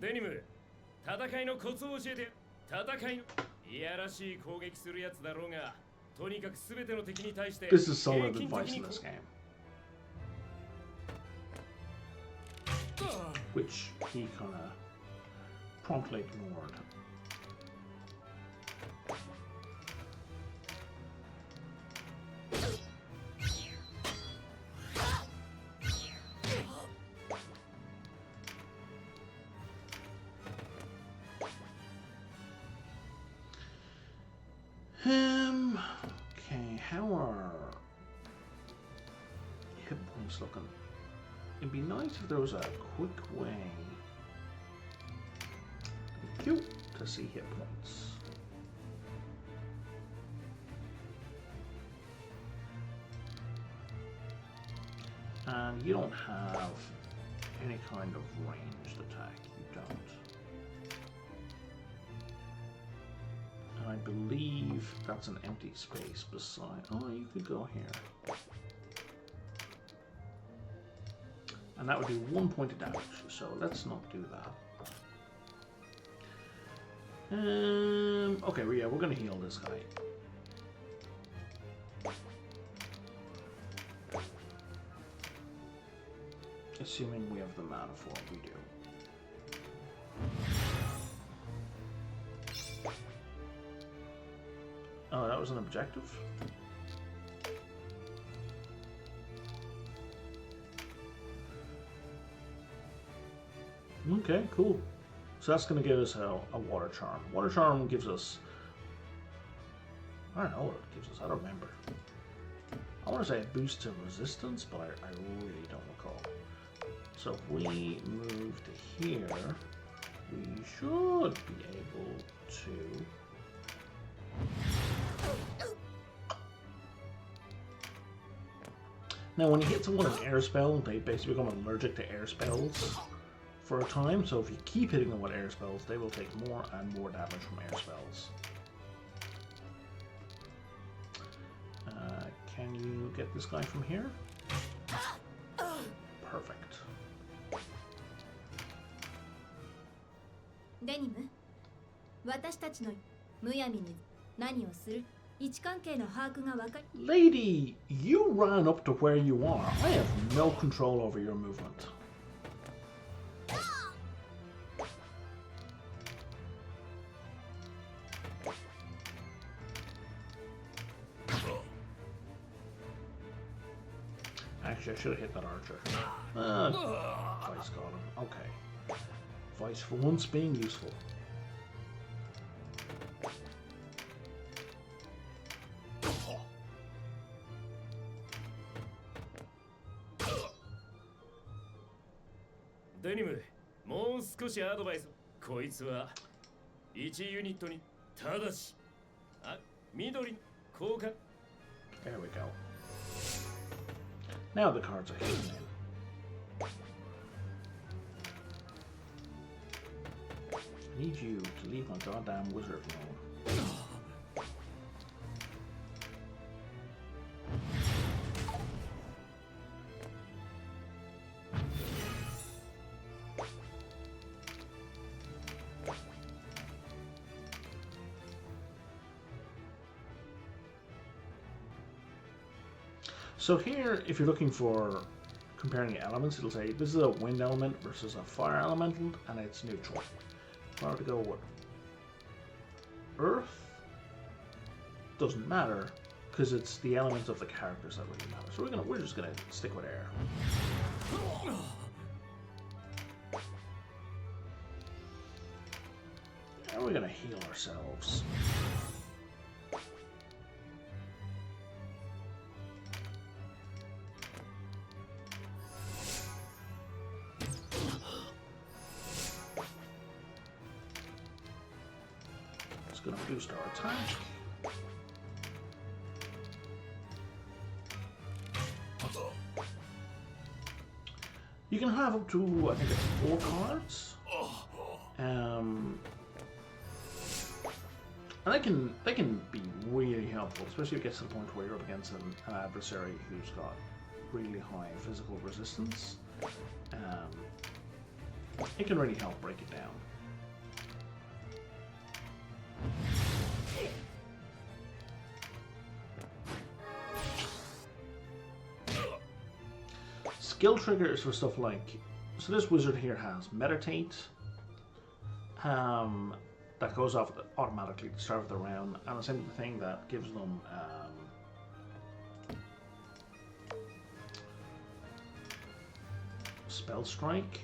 デニム、戦いのコツを教えて。戦いのいやらしい攻撃するやつだろうが、とにかくすべての敵に対して This is solid advice in this game. Which he kinda promptly ignored. Okay, how are hit points looking? It'd be nice if there was a quick way to see hit points. And you don't have any kind of ranged attack, you don't. And I believe that's an empty space beside. Oh, you could go here. And that would do 1 point of damage, so let's not do that. Okay, well, yeah, we're gonna heal this guy. Assuming we have the mana for it, we do. Oh, that was an objective? Okay, cool. So that's going to give us a water charm. Water charm gives us... I don't know what it gives us, I don't remember. I want to say it boosts to resistance, but I really don't recall. So if we move to here, we should be able to... Now when you hit someone with an air spell, they basically become allergic to air spells for a time, so if you keep hitting them with air spells, they will take more and more damage from air spells. Can you get this guy from here? Perfect. デニム、私たちのむやみに何をする位置関係の把握が分かり Lady, you ran up to where you are. I have no control over your movement. Actually, I should have hit that archer. Vice got him. Okay. Vice for once being useful. Denim, もう少しアドバイス。こいつは1ユニットにただし、緑効果。 There we go. Now the cards are hidden in. I need you to leave my goddamn wizard alone. So here, if you're looking for comparing elements, it'll say this is a wind element versus a fire elemental, and it's neutral. If I were to go with earth, doesn't matter because it's the elements of the characters that really matter. So we're just gonna stick with air. And we're gonna heal ourselves. Going to boost our attack. You can have up to, I think it's 4 cards. And they can be really helpful, especially if it gets to the point where you're up against an adversary who's got really high physical resistance. It can really help break it down. Skill triggers for stuff like, so this wizard here has meditate, that goes off automatically at the start of the round, and the same thing that gives them spell strike.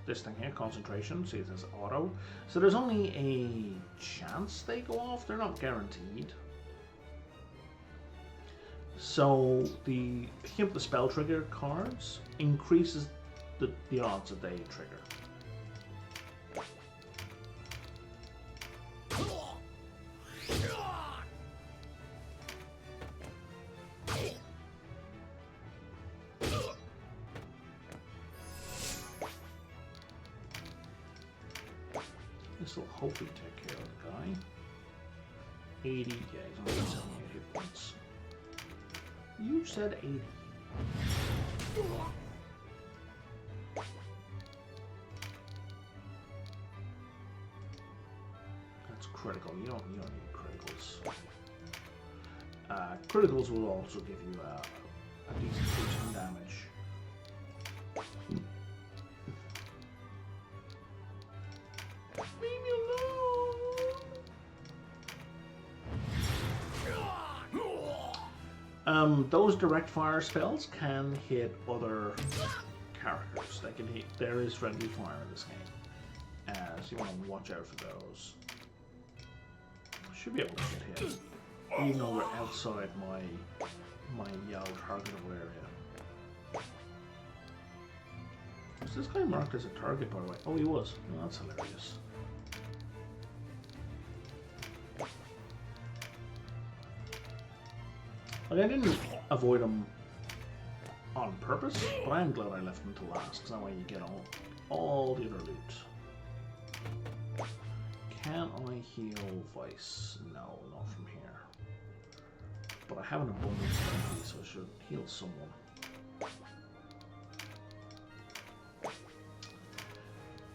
This thing here, concentration, see it says auto. So there's only a chance they go off, they're not guaranteed. So the picking up the spell trigger cards increases the odds that they trigger. This will hopefully take care of the guy. 80, yeah, he's only got 78 hit points. You said 80. That's critical. You don't need criticals. Criticals will also give you a decent boost in damage. Leave me alone. Those direct fire spells can hit other characters. They can hit. There is friendly fire in this game, so you want to watch out for those. Should be able to get hit, even though we're outside my targetable area. Was this guy marked as a target, by the way? Oh, he was. Oh, that's hilarious. Like, I didn't avoid him on purpose, but I'm glad I left him to last, because that way you get all the other loot. Can I heal Vice? No, not from here. But I have an abundance of MP, so I should heal someone.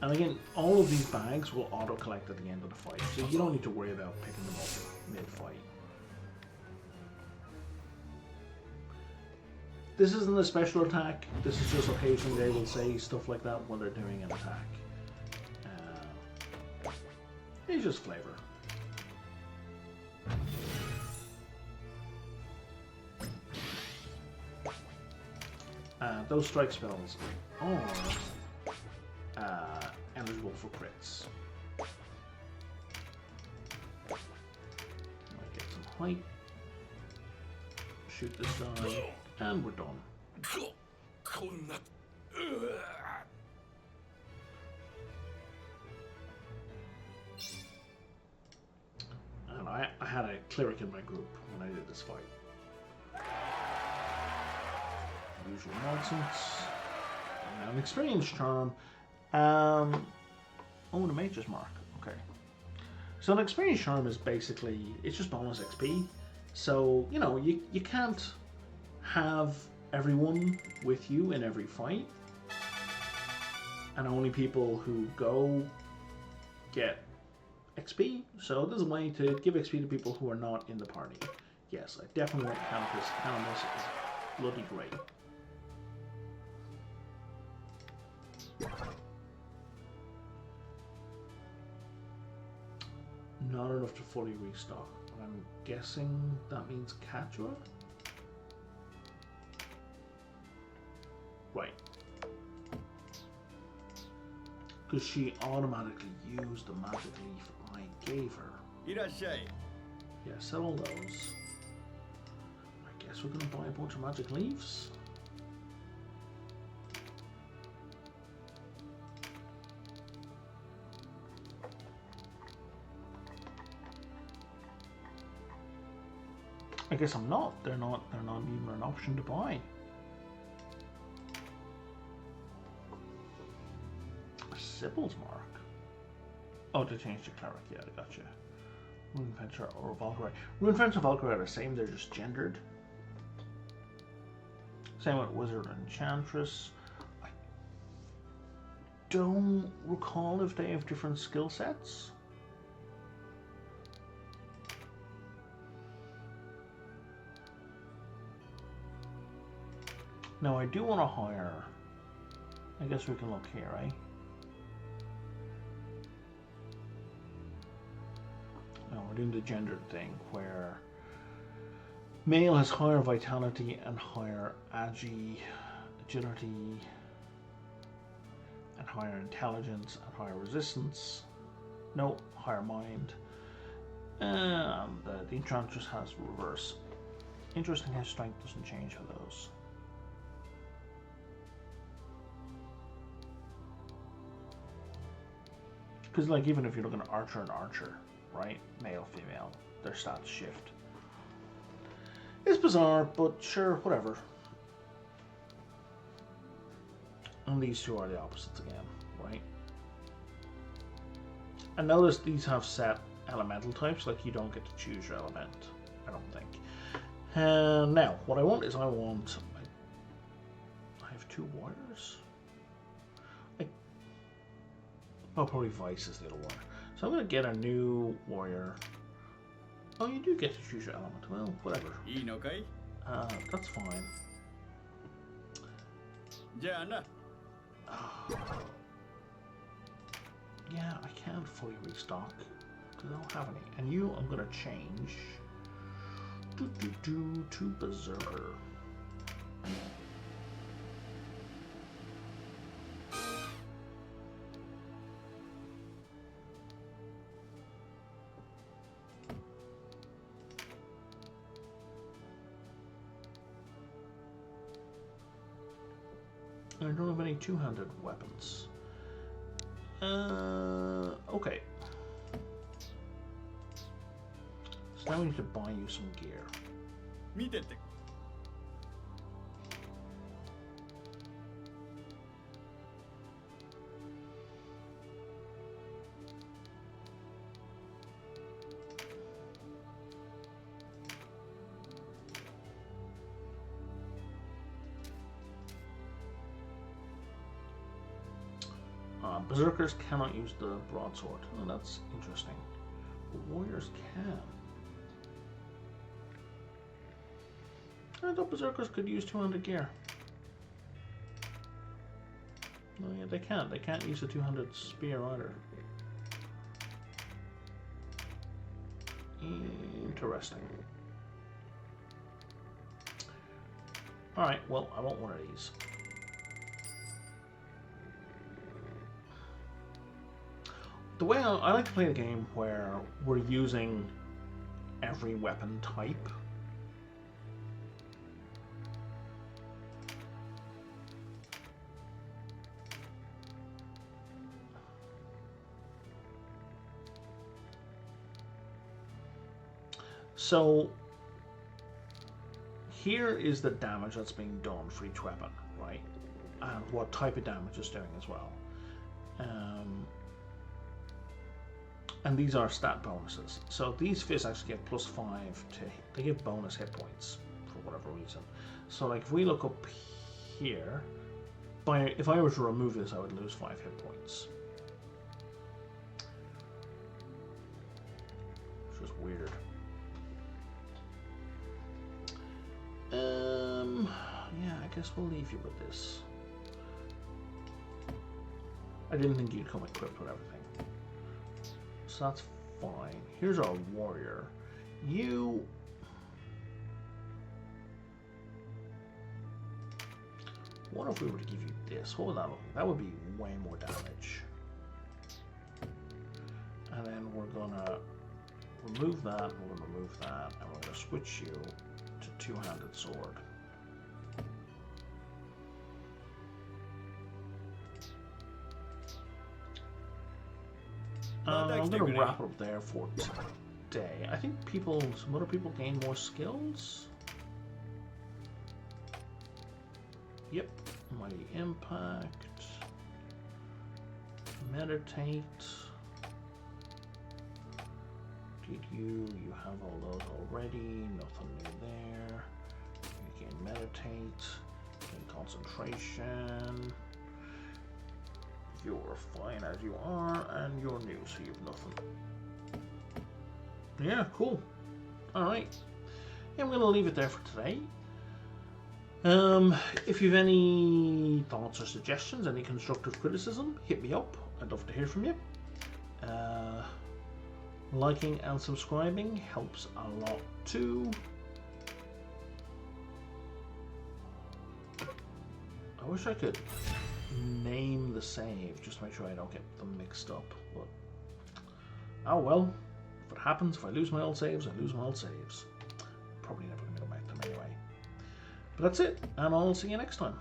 And again, all of these bags will auto-collect at the end of the fight, so you don't need to worry about picking them up mid-fight. This isn't a special attack, this is just occasionally they will say stuff like that when they're doing an attack. It's just flavor. Those strike spells are eligible for crits. Might get some height. Shoot this guy, and we're done. And I had a cleric in my group when I did this fight. Usual nonsense. And an experience charm. Oh, the mage's mark. Okay. So an experience charm is basically, it's just bonus XP. So, you know, you can't have everyone with you in every fight. And only people who go get XP. So there's a way to give XP to people who are not in the party. Yes, I definitely want to count this. Count this is bloody great. Not enough to fully restock. I'm guessing that means Katua? Right. Because she automatically used the magic leaf I gave her. Irashai. Yeah, sell all those. I guess we're gonna buy a bunch of magic leaves. I guess I'm not. They're not even an option to buy. Sybil's mark. Oh, to change to cleric. Yeah, I gotcha. Runefencer or Valkyrie. Runefencer and Valkyrie are the same. They're just gendered. Same with Wizard and Enchantress. I don't recall if they have different skill sets. Now I do want to hire. I guess we can look here, right? Now we're doing the gendered thing where male has higher vitality and higher agility and higher intelligence and higher resistance. No, higher mind. And the Enchantress has reverse. Interesting how strength doesn't change for those. Because, like, even if you're looking at archer and archer, right? Male, female, their stats shift. It's bizarre, but sure, whatever. And these two are the opposites again, right? And notice these have set elemental types, like you don't get to choose your element, I don't think. And now, what I want is I have two warriors? Oh, probably Vice is the other one. So I'm going to get a new warrior. Oh, you do get to choose your element. Well, whatever. That's fine. Yeah, I can't fully restock because I don't have any. And you, I'm going to change to Berserker. I don't have any two-handed weapons. Okay. So now we need to buy you some gear. Berserkers cannot use the broadsword. Oh, that's interesting. But warriors can. I thought berserkers could use two-handed gear. No, yeah, they can't. They can't use a two-handed spear either. Interesting. Alright, well, I want one of these. The way I like to play the game where we're using every weapon type. So here is the damage that's being done for each weapon, right? And what type of damage it's doing as well. And these are stat bonuses. So these fists actually get +5 to, they give bonus hit points for whatever reason. So like if we look up here, if I were to remove this, I would lose 5 hit points. It's just weird. Yeah, I guess we'll leave you with this. I didn't think you'd come equipped with everything. So that's fine. Here's our warrior. You... What if we were to give you this? What would that look like? That would be way more damage. And then we're gonna remove that, we're gonna remove that, and we're gonna switch you to two-handed sword. I'm going to wrap it up there for today. I think some other people gain more skills. Yep. Mighty Impact. Meditate. Did you have all those already? Nothing new there. You can meditate. Gain concentration. You're fine as you are, and you're new, so you have nothing. Yeah, cool. Alright. Yeah, I'm going to leave it there for today. If you have any thoughts or suggestions, any constructive criticism, hit me up. I'd love to hear from you. Liking and subscribing helps a lot too. I wish I could name the save just to make sure I don't get them mixed up, but oh well. If it happens, if I lose my old saves, I lose my old saves. Probably never going to go back to them But that's it, and I'll see you next time.